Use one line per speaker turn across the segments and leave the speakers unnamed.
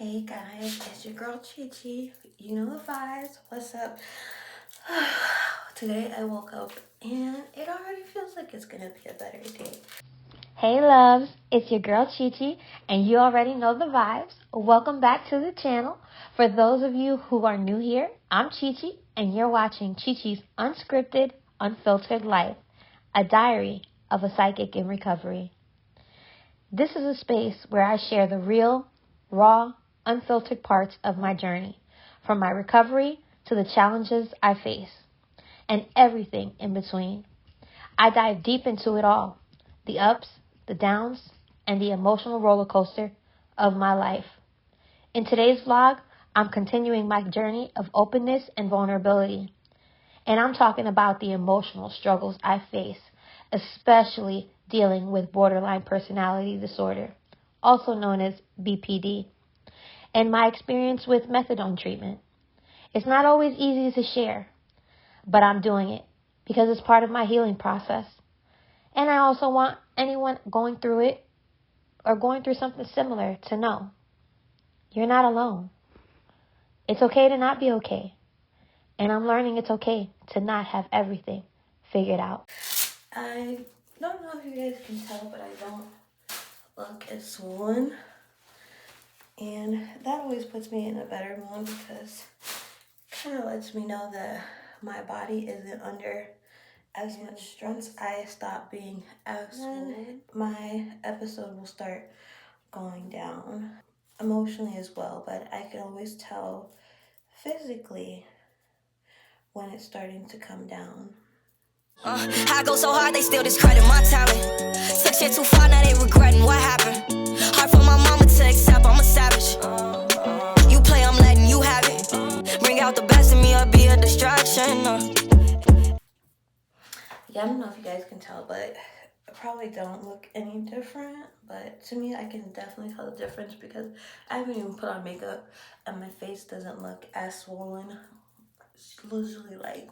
Hey guys, it's your girl Chichi. You know the vibes. What's up? Today I woke up and it already feels like it's gonna be a better day.
Hey loves, it's your girl Chichi, and you already know the vibes. Welcome back to the channel. For those of you who are new here, I'm Chichi, and you're watching Chichis Unscripted Unfiltered Life, a diary of a psychic in recovery. This is a space where I share the real, raw, unfiltered parts of my journey, from my recovery to the challenges I face, and everything in between. I dive deep into it all, the ups, the downs, and the emotional roller coaster of my life. In today's vlog, I'm continuing my journey of openness and vulnerability. And I'm talking about the emotional struggles I face, especially dealing with borderline personality disorder, also known as BPD, and my experience with methadone treatment. It's not always easy to share, but I'm doing it because it's part of my healing process. And I also want anyone going through it or going through something similar to know you're not alone. It's okay to not be okay. And I'm learning it's okay to not have everything figured out.
I don't know if you guys can tell, but I don't look as swollen. And that always puts me in a better mood because it kind of lets me know that my body isn't under as much stress. I stop being as swollen. My episode will start going down emotionally as well, but I can always tell physically when it's starting to come down.
I go so hard, they still discredit my talent. Took shit too far, now they regretting what happened. Hard for my mama to accept, I'm a savage. You play, I'm letting you have it. Bring out the best in me or be a distraction.
Yeah, I don't know if you guys can tell, but I probably don't look any different. But to me, I can definitely tell the difference because I haven't even put on makeup and my face doesn't look as swollen. It's usually like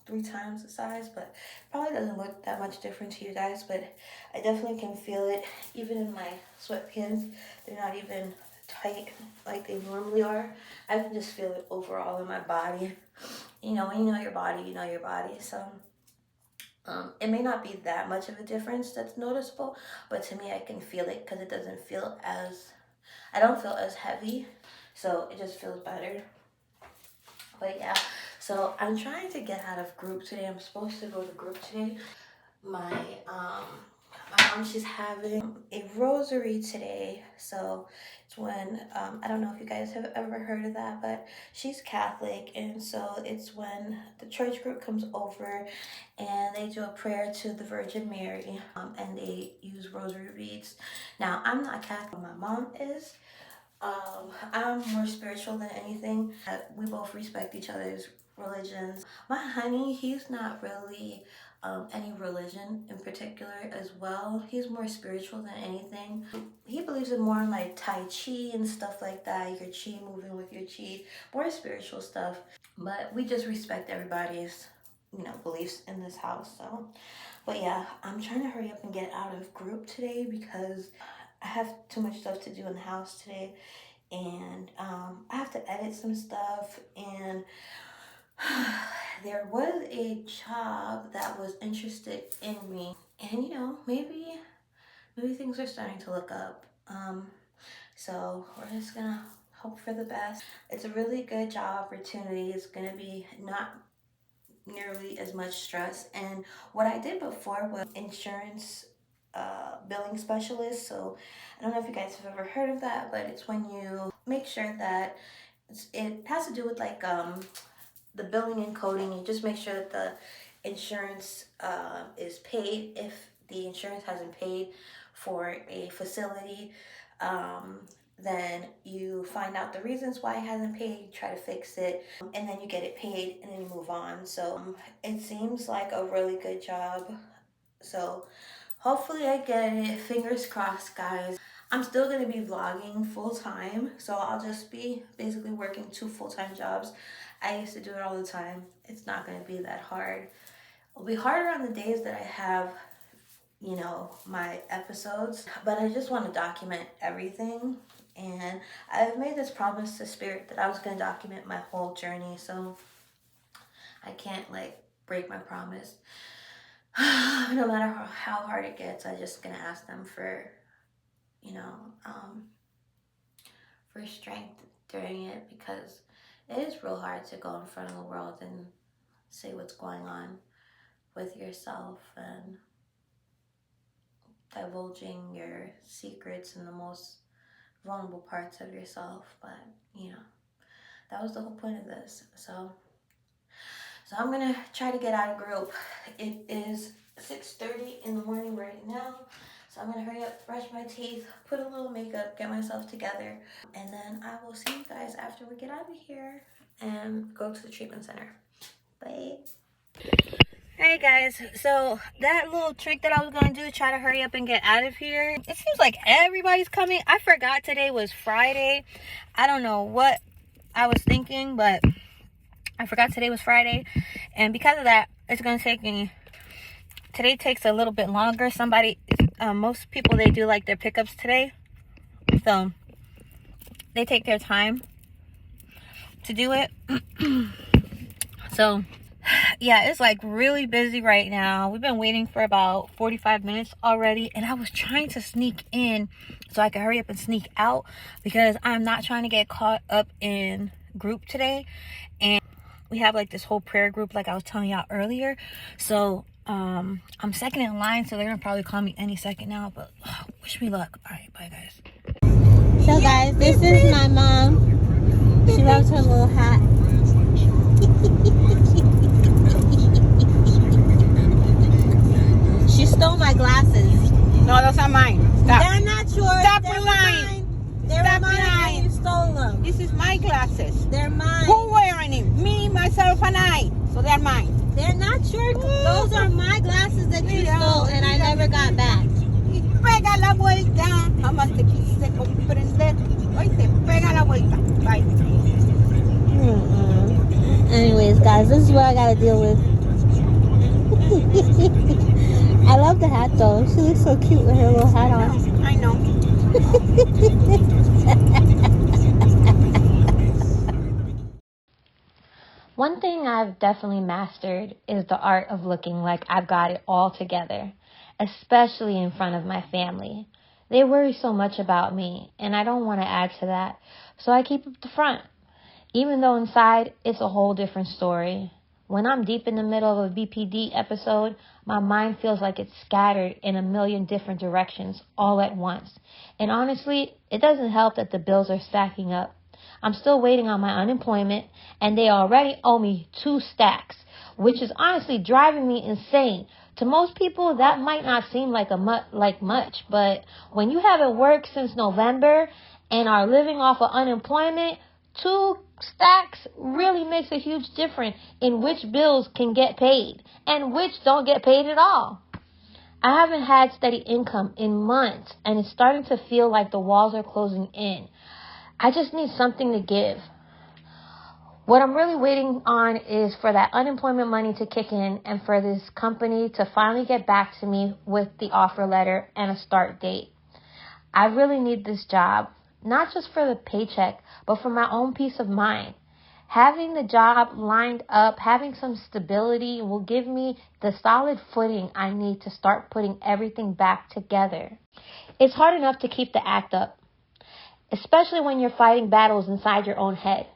3 times the size, but probably doesn't look that much different to you guys. But I definitely can feel it even in my sweatpants. They're not even tight like they normally are. I can just feel it overall in my body. You know, when you know your body, you know your body. So it may not be that much of a difference that's noticeable, but to me I can feel it because it doesn't feel as, I don't feel as heavy, so it just feels better. But yeah, so I'm trying to get out of group today. I'm supposed to go to group today. My mom, she's having a rosary today, so it's when I don't know if you guys have ever heard of that, but she's Catholic, and so it's when the church group comes over and they do a prayer to the Virgin Mary, and they use rosary beads. Now, I'm not Catholic, my mom is. I'm more spiritual than anything. We both respect each other's religions. My honey, he's not really any religion in particular as well. He's more spiritual than anything. He believes in more like Tai Chi and stuff like that. Your chi, moving with your chi, more spiritual stuff. But we just respect everybody's, beliefs in this house. So, but yeah, I'm trying to hurry up and get out of group today because I have too much stuff to do in the house today, and I have to edit some stuff, and there was a job that was interested in me, and maybe things are starting to look up. So we're just gonna hope for the best. It's a really good job opportunity. It's gonna be not nearly as much stress, and what I did before was insurance billing specialist. So I don't know if you guys have ever heard of that, but it's when you make sure that it has to do with like the billing and coding. You just make sure that the insurance is paid. If the insurance hasn't paid for a facility, then you find out the reasons why it hasn't paid, try to fix it, and then you get it paid, and then you move on. So it seems like a really good job. So hopefully I get it. Fingers crossed, guys. I'm still going to be vlogging full time, so I'll just be basically working 2 full-time jobs. I used to do it all the time. It's not going to be that hard. It'll be harder on the days that I have, my episodes, but I just want to document everything. And I've made this promise to Spirit that I was going to document my whole journey, so I can't like break my promise. No matter how hard it gets, I'm just going to ask them for, you know, for strength during it, because it is real hard to go in front of the world and say what's going on with yourself and divulging your secrets and the most vulnerable parts of yourself. But you know, that was the whole point of this. So I'm gonna try to get out of group. It is 6:30 in the morning right now, so I'm gonna hurry up, brush my teeth, put a little makeup, get myself together, and then I will see you guys after we get out of here and go to the treatment center. Bye. Hey guys, so that little trick that I was going to do, try to hurry up and get out of here, it seems like everybody's coming. I forgot today was Friday. I don't know what I was thinking, but I forgot today was Friday. And because of that, it's going to take me, today takes a little bit longer. Most people, they do like their pickups today. So they take their time to do it. So yeah, it's like really busy right now. We've been waiting for about 45 minutes already, and I was trying to sneak in so I could hurry up and sneak out, because I'm not trying to get caught up in group today. And we have like this whole prayer group like I was telling y'all earlier. So I'm second in line, so they're gonna probably call me any second now, but wish me luck. All right, bye guys.
So guys, this is my mom. She loves her little hat. She stole my glasses.
No, those are mine. Stop.
They're not yours.
Stop
They're
lying.
mine. They're
Stop
mine.
lying.
And you stole them.
This is my glasses.
They're mine.
Who wearing them? Me, myself, and I. So they're mine.
They're not your. Those are my glasses that you stole, and I never got back.
Pega la vuelta. Jamás te quise comprender. Hoy te pega la vuelta. Bye.
Anyways, guys, this is what I gotta deal with. I love the hat though. She looks so cute with her little hat on.
I know.
One thing I've definitely mastered is the art of looking like I've got it all together, especially in front of my family. They worry so much about me, and I don't want to add to that, so I keep up the front. Even though inside, it's a whole different story. When I'm deep in the middle of a BPD episode, my mind feels like it's scattered in a million different directions all at once. And honestly, it doesn't help that the bills are stacking up. I'm still waiting on my unemployment, and they already owe me 2 stacks, which is honestly driving me insane. To most people, that might not seem like much, but when you haven't worked since November and are living off of unemployment, 2 stacks really makes a huge difference in which bills can get paid and which don't get paid at all. I haven't had steady income in months, and it's starting to feel like the walls are closing in. I just need something to give. What I'm really waiting on is for that unemployment money to kick in and for this company to finally get back to me with the offer letter and a start date. I really need this job, not just for the paycheck, but for my own peace of mind. Having the job lined up, having some stability will give me the solid footing I need to start putting everything back together. It's hard enough to keep the act up, especially when you're fighting battles inside your own head.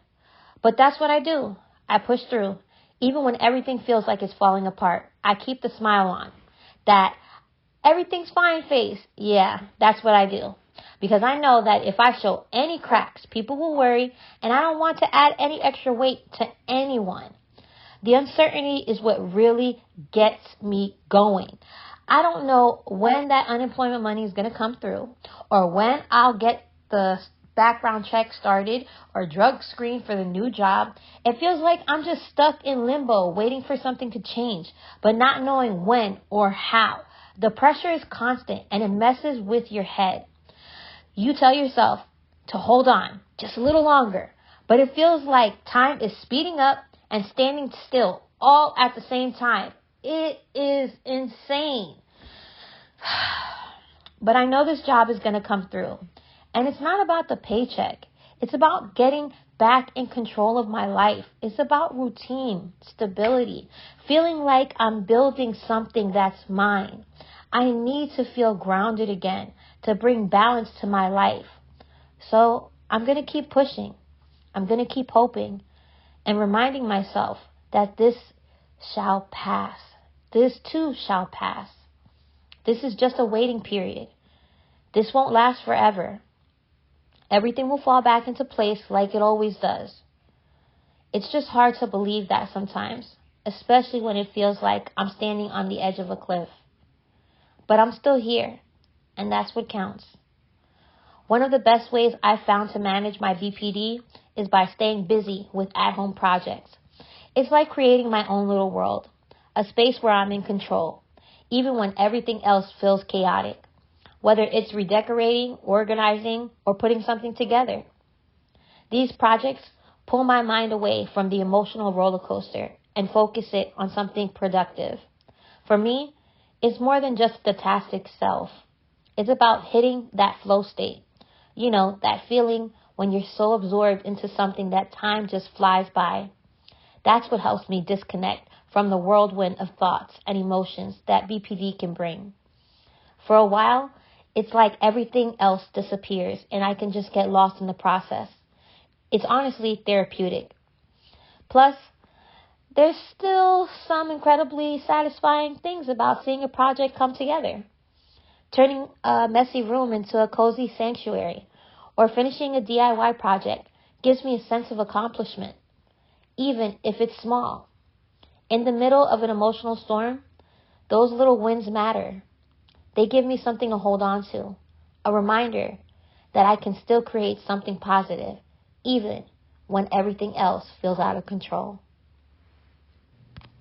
But that's what I do. I push through. Even when everything feels like it's falling apart, I keep the smile on. That everything's fine face. Yeah, that's what I do. Because I know that if I show any cracks, people will worry, and I don't want to add any extra weight to anyone. The uncertainty is what really gets me going. I don't know when that unemployment money is going to come through, or when I'll get the background check started or drug screen for the new job. It feels like I'm just stuck in limbo waiting for something to change, but not knowing when or how. The pressure is constant and it messes with your head. You tell yourself to hold on just a little longer, but it feels like time is speeding up and standing still all at the same time. It is insane. But I know this job is going to come through. And it's not about the paycheck. It's about getting back in control of my life. It's about routine, stability, feeling like I'm building something that's mine. I need to feel grounded again to bring balance to my life. So I'm going to keep pushing. I'm going to keep hoping and reminding myself that this shall pass. This too shall pass. This is just a waiting period. This won't last forever. Everything will fall back into place like it always does. It's just hard to believe that sometimes, especially when it feels like I'm standing on the edge of a cliff. But I'm still here, and that's what counts. One of the best ways I've found to manage my BPD is by staying busy with at-home projects. It's like creating my own little world, a space where I'm in control, even when everything else feels chaotic, whether it's redecorating, organizing, or putting something together. These projects pull my mind away from the emotional roller coaster and focus it on something productive. For me, it's more than just the task itself. It's about hitting that flow state. You know, that feeling when you're so absorbed into something that time just flies by. That's what helps me disconnect from the whirlwind of thoughts and emotions that BPD can bring. For a while, it's like everything else disappears and I can just get lost in the process. It's honestly therapeutic. Plus, there's still some incredibly satisfying things about seeing a project come together. Turning a messy room into a cozy sanctuary or finishing a DIY project gives me a sense of accomplishment, even if it's small. In the middle of an emotional storm, those little wins matter. They give me something to hold on to, a reminder that I can still create something positive, even when everything else feels out of control.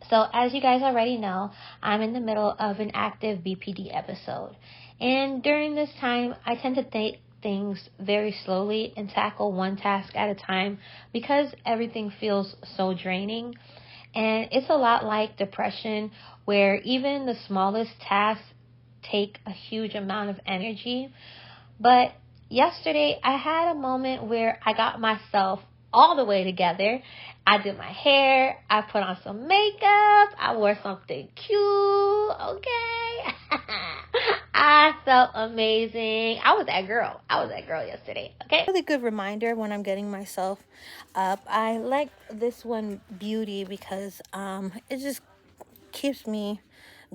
So as you guys already know, I'm in the middle of an active BPD episode. And during this time, I tend to take things very slowly and tackle one task at a time because everything feels so draining. And it's a lot like depression, where even the smallest tasks take a huge amount of energy. But yesterday, I had a moment where I got myself all the way together. I did my hair, I put on some makeup, I wore something cute, okay? I felt amazing. I was that girl yesterday, okay?
Really good reminder when I'm getting myself up. I like this one, Beauty, because it just keeps me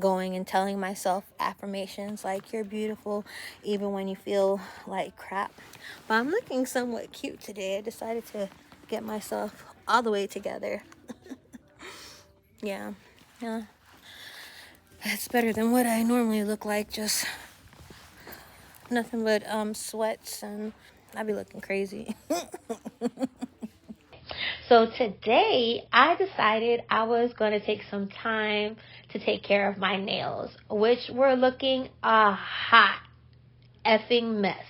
going and telling myself affirmations like you're beautiful even when you feel like crap. But I'm looking somewhat cute today. I decided to get myself all the way together. yeah it's better than what I normally look like, just nothing but sweats, and I be looking crazy.
So today, I decided I was going to take some time to take care of my nails, which were looking a hot effing mess.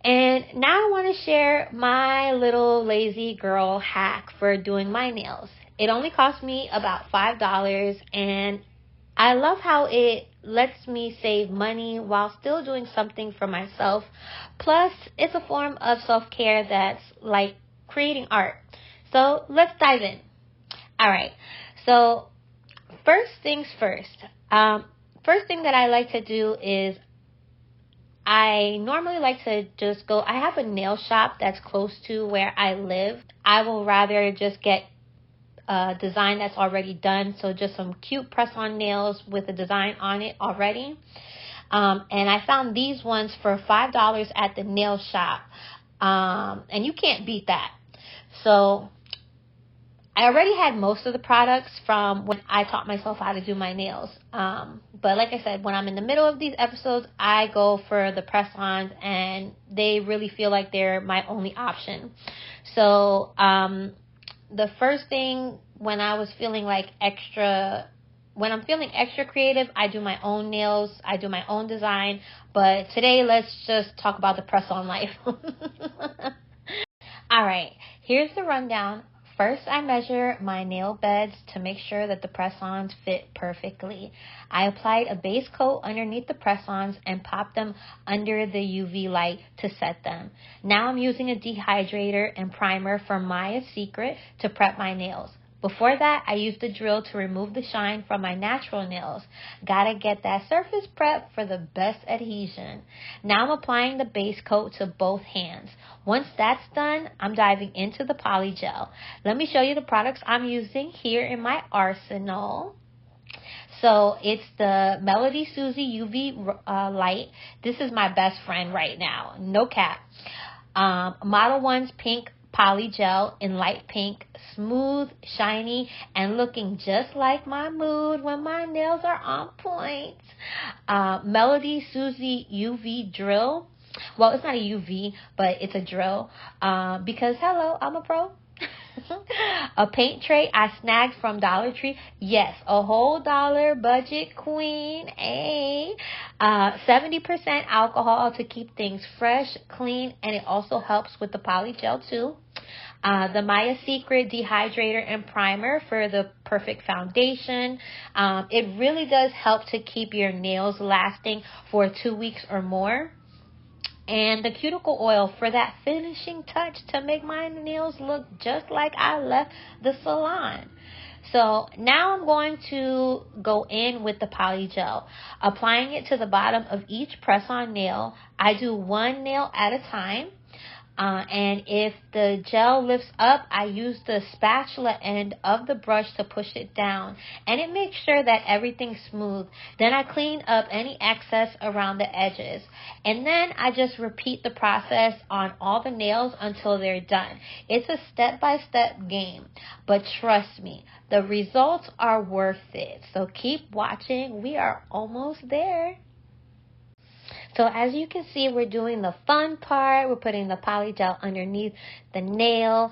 And now I want to share my little lazy girl hack for doing my nails. It only cost me about $5, and I love how it lets me save money while still doing something for myself. Plus, it's a form of self-care that's like creating art. So let's dive in. All right. So first things first. First thing that I like to do is I normally like to just go. I have a nail shop that's close to where I live. I will rather just get a design that's already done. So just some cute press-on nails with a design on it already. And I found these ones for $5 at the nail shop. And you can't beat that. So I already had most of the products from when I taught myself how to do my nails. But like I said, when I'm in the middle of these episodes, I go for the press-ons, and they really feel like they're my only option. So the first thing when I'm feeling extra creative, I do my own nails, I do my own design. But today, let's just talk about the press-on life. All right, here's the rundown First, I measure my nail beds to make sure that the press-ons fit perfectly. I applied a base coat underneath the press-ons and popped them under the UV light to set them. Now I'm using a dehydrator and primer from Maya's Secret to prep my nails. Before that, I used the drill to remove the shine from my natural nails. Gotta get that surface prep for the best adhesion. Now I'm applying the base coat to both hands. Once that's done, I'm diving into the poly gel. Let me show you the products I'm using here in my arsenal. So it's the Melody Susie UV light. This is my best friend right now. No cap. Model 1's pink poly gel in light pink, smooth, shiny, and looking just like my mood when my nails are on point. Melody Susie UV drill. Well, it's not a UV, but it's a drill because, hello, I'm a pro. A paint tray I snagged from Dollar Tree. Yes, a whole dollar budget queen. 70% alcohol to keep things fresh, clean, and it also helps with the poly gel too. The Maya Secret dehydrator and primer for the perfect foundation. It really does help to keep your nails lasting for 2 weeks or more. And the cuticle oil for that finishing touch to make my nails look just like I left the salon. So now I'm going to go in with the poly gel, applying it to the bottom of each press-on nail. I do one nail at a time. And if the gel lifts up, I use the spatula end of the brush to push it down. And it makes sure that everything's smooth. Then I clean up any excess around the edges. And then I just repeat the process on all the nails until they're done. It's a step-by-step game. But trust me, the results are worth it. So keep watching. We are almost there. So as you can see, we're doing the fun part. We're putting the poly gel underneath the nail.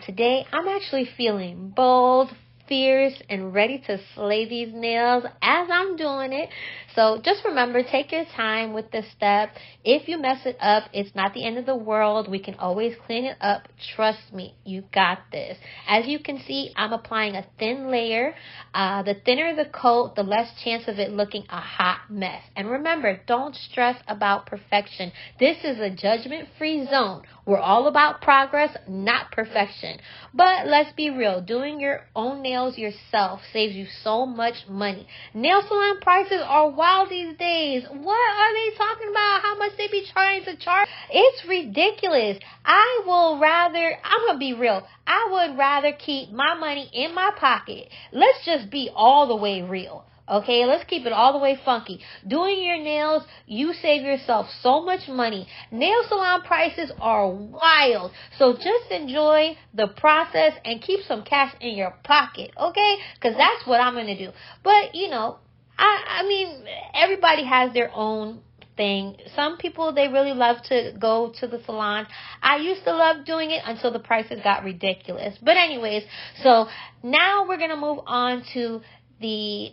Today, I'm actually feeling bold, fierce, and ready to slay these nails as I'm doing it. So just remember, take your time with this step. If you mess it up, it's not the end of the world. We can always clean it up. Trust me, you got this. As you can see, I'm applying a thin layer. The thinner the coat, the less chance of it looking a hot mess. And remember, don't stress about perfection. This is a judgment-free zone. We're all about progress, not perfection. But let's be real, doing your own nails yourself saves you so much money. Nail salon prices are wild these days. What are they talking about? How much they be trying to charge? It's ridiculous. I'm gonna be real, I would rather keep my money in my pocket. Let's just be all the way real. Okay, let's keep it all the way funky. Doing your nails, you save yourself so much money. Nail salon prices are wild. So just enjoy the process and keep some cash in your pocket, okay? Because that's what I'm going to do. But, you know, I mean, everybody has their own thing. Some people, they really love to go to the salon. I used to love doing it until the prices got ridiculous. But anyways, so now we're going to move on to the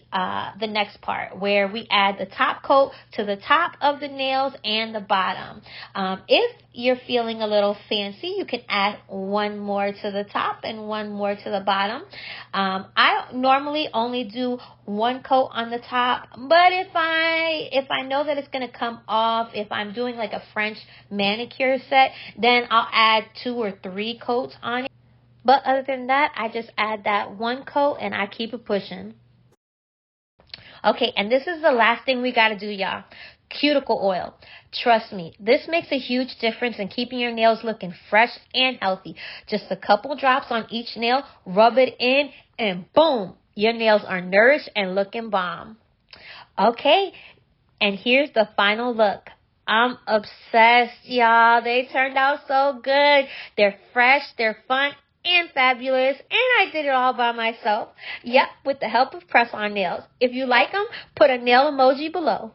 next part where we add the top coat to the top of the nails and the bottom. If you're feeling a little fancy, you can add one more to the top and one more to the bottom. I normally only do one coat on the top, but if I know that it's going to come off, if I'm doing like a French manicure set, then I'll add 2 or 3 coats on it. But other than that, I just add that one coat and I keep it pushing. Okay, and this is the last thing we got to do, y'all. Cuticle oil. Trust me, this makes a huge difference in keeping your nails looking fresh and healthy. Just a couple drops on each nail, rub it in, and boom, your nails are nourished and looking bomb. Okay, and here's the final look. I'm obsessed, y'all. They turned out so good. They're fresh, they're fun, and fabulous, and I did it all by myself. Yep, with the help of press-on nails. If you like them, put a nail emoji below.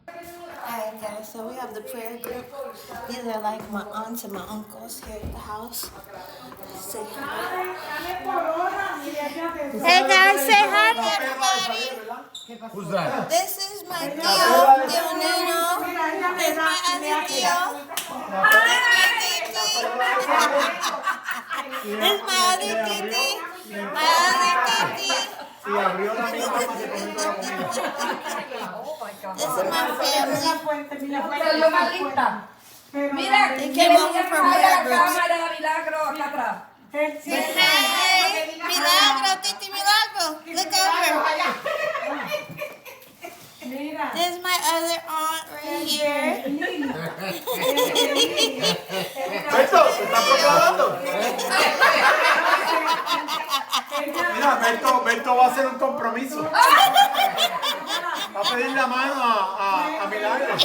Alright guys, so we have the prayer group. These are like my aunts and my uncles here at the house. Say hi. Hey guys, say hi to everybody.
Who's that?
This is my Tío Nino. This is my other Tío. This is my Titi. This is my other Titi.
This is my family.
Mira,
They came over from Milagros.
Sí,
Hey, Milagro, Titi Milagro. Look over. This is my other aunt right here.
Beto, ¿se está proclamando? Mira, Beto va a hacer un compromiso. Va a pedir la mano a Milagro.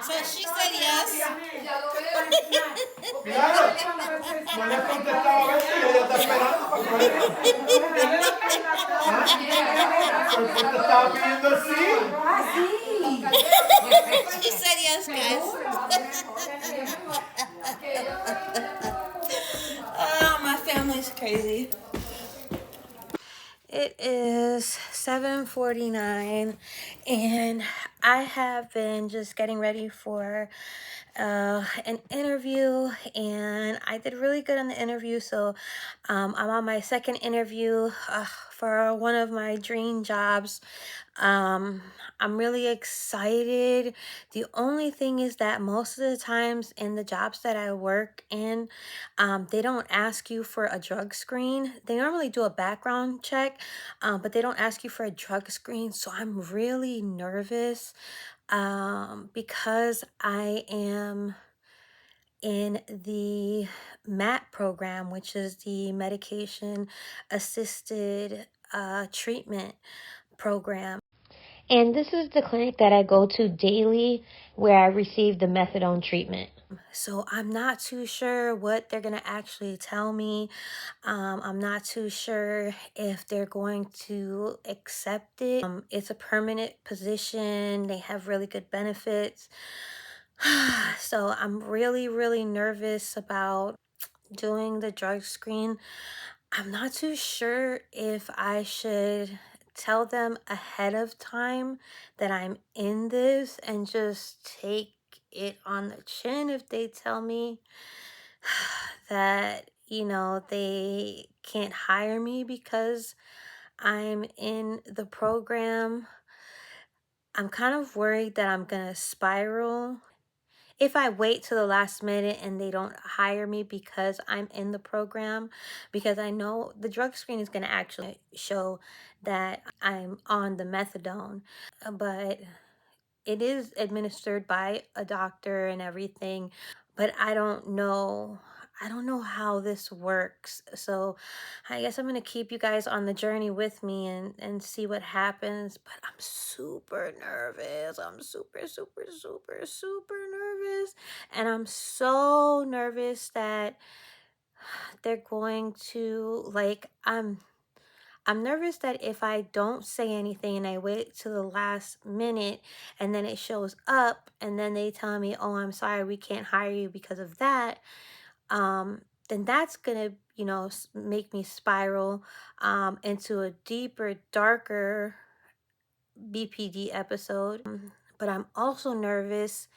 So she said yes.
Milagro, no le has contestado a Beto y ella está esperando. ¿Por qué te estaba pidiendo el sí?
She said yes, guys. Oh, my family's crazy.
It is 7:49 and I have been just getting ready for an interview, and I did really good on the interview. So I'm on my second interview for one of my dream jobs. I'm really excited. The only thing is that most of the times in the jobs that I work in, they don't ask you for a drug screen. They normally do a background check, but they don't ask you for a drug screen. So I'm really nervous because I am in the MAT program, which is the medication assisted treatment program.
And this is the clinic that I go to daily where I receive the methadone treatment.
So I'm not too sure what they're going to actually tell me. I'm not too sure if they're going to accept it. It's a permanent position. They have really good benefits. So I'm really, really nervous about doing the drug screen. I'm not too sure if I should tell them ahead of time that I'm in this and just take it on the chin if they tell me that, you know, they can't hire me because I'm in the program. I'm kind of worried that I'm gonna spiral if I wait to the last minute and they don't hire me because I'm in the program, because I know the drug screen is going to actually show that I'm on the methadone, but it is administered by a doctor and everything, but I don't know how this works. So I guess I'm going to keep you guys on the journey with me and see what happens. But I'm super nervous. I'm super, super, super, super nervous. And I'm so nervous that they're going to, like, I'm nervous that if I don't say anything and I wait to the last minute and then it shows up and then they tell me, oh, I'm sorry, we can't hire you because of that, then that's gonna, you know, make me spiral into a deeper, darker BPD episode. But I'm also nervous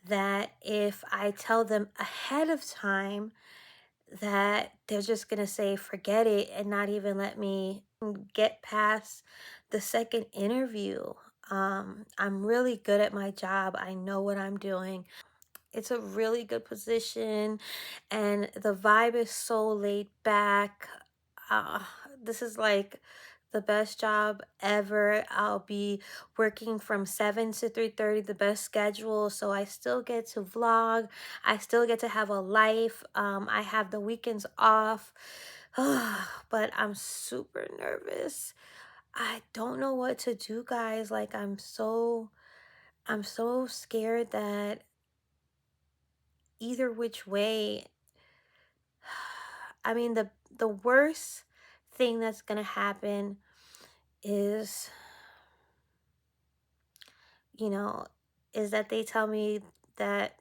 that if I tell them ahead of time, that they're just gonna say forget it and not even let me get past the second interview. I'm really good at my job. I know what I'm doing. It's a really good position and the vibe is so laid back. This is like the best job ever. I'll be working from 7 to 3:30, the best schedule. So I still get to vlog. I still get to have a life. I have the weekends off. But I'm super nervous. I don't know what to do, guys. Like I'm so scared that either which way, I mean, the worst thing that's gonna happen is, you know, is that they tell me that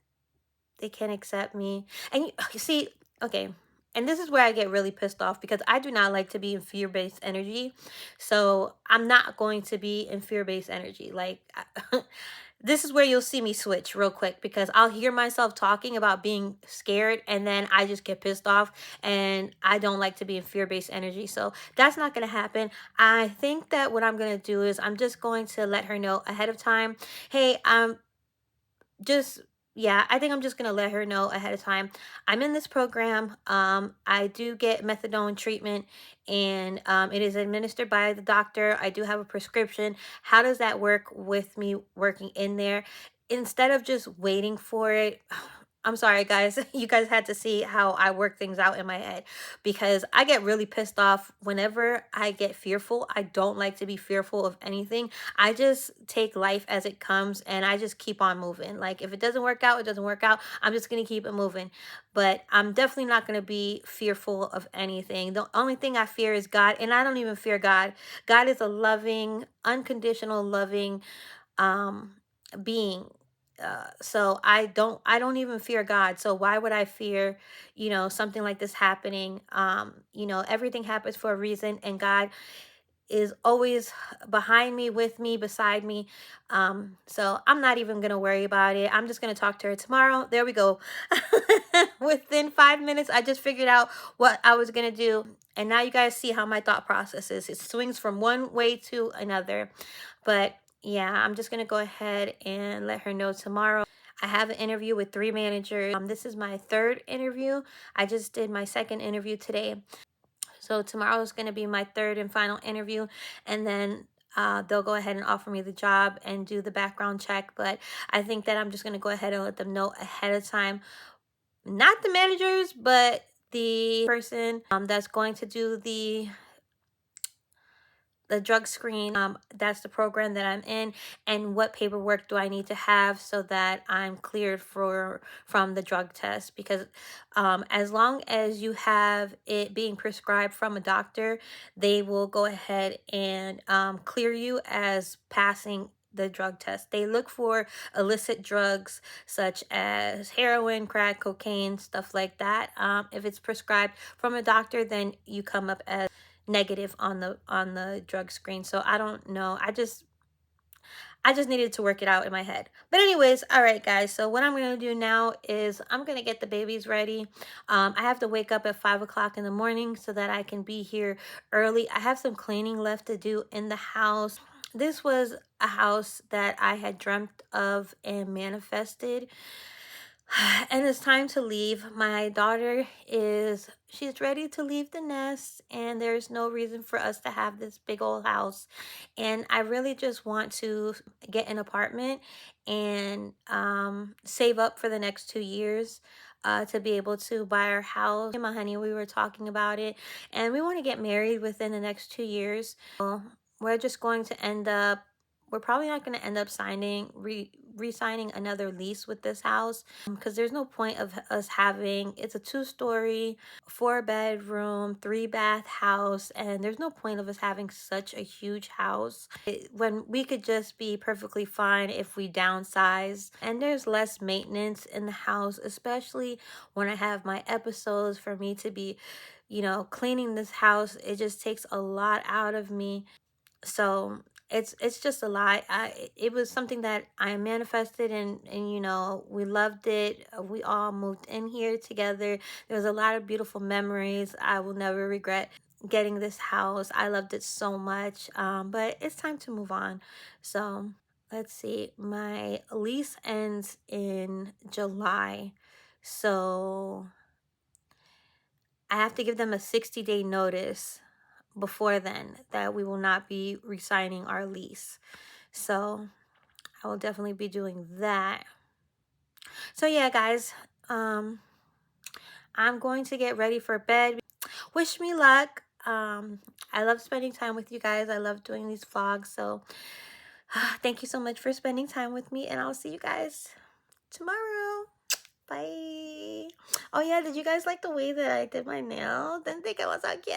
they can't accept me. And you see, okay, and this is where I get really pissed off because I do not like to be in fear-based energy. So I'm not going to be in fear-based energy. Like,
this is where you'll see me switch real quick, because I'll hear myself talking about being scared and then I just get pissed off, and I don't like to be in fear-based energy. So that's not going to happen. I think that what I'm going to do is I'm just going to let her know ahead of time, hey, just yeah, I think I'm just gonna let her know ahead of time I'm in this program. I do get methadone treatment, and it is administered by the doctor. I do have a prescription. How does that work with me working in there instead of just waiting for it? I'm sorry, guys. You guys had to see how I work things out in my head, because I get really pissed off whenever I get fearful. I don't like to be fearful of anything. I just take life as it comes and I just keep on moving. Like, if it doesn't work out, it doesn't work out. I'm just going to keep it moving. But I'm definitely not going to be fearful of anything. The only thing I fear is God, and I don't even fear God. God is a loving, unconditional, loving being. So I don't even fear God. So why would I fear, something like this happening? Everything happens for a reason, and God is always behind me, with me, beside me. So I'm not even gonna worry about it. I'm just gonna talk to her tomorrow. There we go. Within 5 minutes, I just figured out what I was gonna do. And now you guys see how my thought process is. It swings from one way to another. But yeah, I'm just gonna go ahead and let her know tomorrow. I have an interview with 3 managers. This is my 3rd interview. I just did my 2nd interview today. So tomorrow is going to be my 3rd and final interview, and then they'll go ahead and offer me the job and do the background check. But I think that I'm just going to go ahead and let them know ahead of time. Not the managers, but the person that's going to do the drug screen. That's the program that I'm in, and what paperwork do I need to have so that I'm cleared from the drug test. Because as long as you have it being prescribed from a doctor, they will go ahead and clear you as passing the drug test. They look for illicit drugs such as heroin, crack, cocaine, stuff like that. If it's prescribed from a doctor, then you come up as negative on the drug screen. So I don't know. I just needed to work it out in my head. But anyways, all right, guys. So what I'm going to do now is I'm going to get the babies ready. I have to wake up at 5 o'clock in the morning so that I can be here early. I have some cleaning left to do in the house. This was a house that I had dreamt of and manifested. And it's time to leave. My daughter she's ready to leave the nest, and there's no reason for us to have this big old house. And I really just want to get an apartment and save up for the next 2 years to be able to buy our house. My honey, we were talking about it, and we want to get married within the next 2 years. So we're just going to we're probably not going to end up re-signing another lease with this house, because there's no point of us having, it's a 2-story, 4-bedroom, 3-bath house, and there's no point of us having such a huge house when we could just be perfectly fine if we downsize. And there's less maintenance in the house, especially when I have my episodes, for me to be, cleaning this house. It just takes a lot out of me. So it's just a lot. It was something that I manifested, and we loved it. We all moved in here together. There was a lot of beautiful memories. I will never regret getting this house. I loved it so much. But it's time to move on. So let's see. My lease ends in July. So I have to give them a 60-day notice before then that we will not be re-signing our lease. So I will definitely be doing that. So yeah, guys, I'm going to get ready for bed. Wish me luck. I love spending time with you guys. I love doing these vlogs. So thank you so much for spending time with me, and I'll see you guys tomorrow. Bye. Oh yeah, did you guys like the way that I did my nail? Didn't think it was so cute.